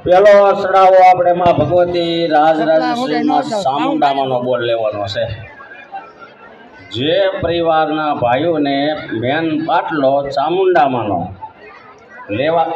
પેલો સડાવો આપણે માં ભગવતી રાજરાજેશ્વરીમાં ચામુંડામાંનો બોલ લેવાનો છે. જે પરિવારના ભાઈઓને મેન પાટલો ચામુંડામાંનો લેવા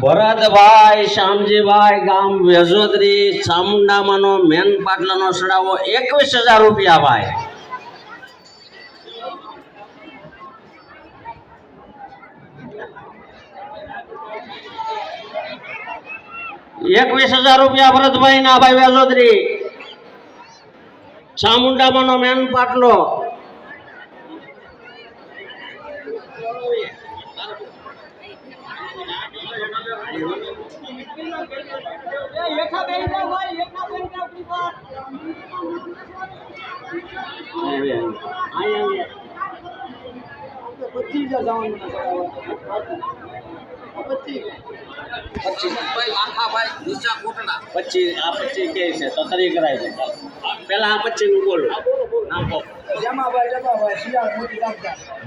ભરતભાઈ શ્યામજીભાઈ ગામ વેજોદરી ચામુંડામાંનો મેન પાટલાનો સડાવો 21,000 રૂપિયા ભાઈ. ₹21,000 ભરતભાઈ ના ભાઈ વેજોદરી ચામુંડામાંનો મેન પાટલો.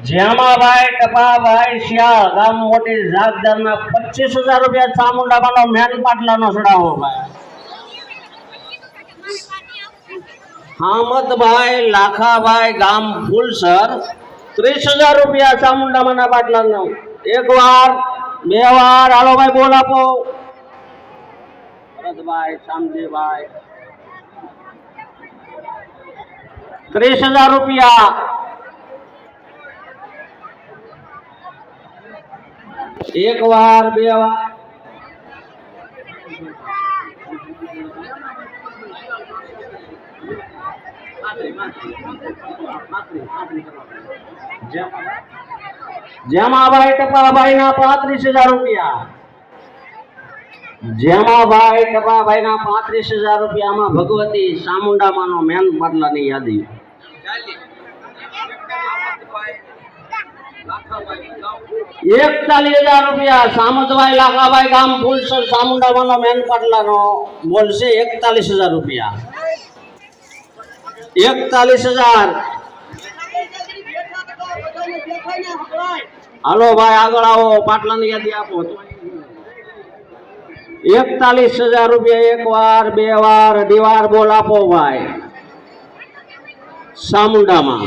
જેમાભાઈ ટપાભાઈ શિયાળ ગામ મોટી જાગદારના 25,000 રૂપિયા ચામુંડામાંનો મેન પાટલાનો ચડાવો ભાઈ. હામદભાઈ લાખાભાઈ ગામ ફૂલસર 30,000 રૂપિયા ચામુંડામાંના પાટલાનો. એક વાર બે વાર હાલો ભાઈ બોલ આપો. ભરતભાઈ શામજીભાઈ 30,000 રૂપિયા. એક વાર બે વાર જેમાભાઈ ટપાભાઈ ના 35,000 રૂપિયા. જેમાભાઈ ટપાભાઈ ના 35,000 રૂપિયામાં ભગવતી ચામુંડામાંનો મેન પાટલાની યાદી. 41,000 રૂપિયા સામતભાઈ લાખાભાઈ ગામ ફૂલસર ચામુંડામાંનો મેન પાટલાનો બોલશે 41,000 રૂપિયા. 41,000. હાલો ભાઈ આગળ આવો, પાટલાની યાદી આપો. 41,000 રૂપિયા. એક વાર બે વાર અઢી વાર બોલ આપો ભાઈ. ચામુંડામાં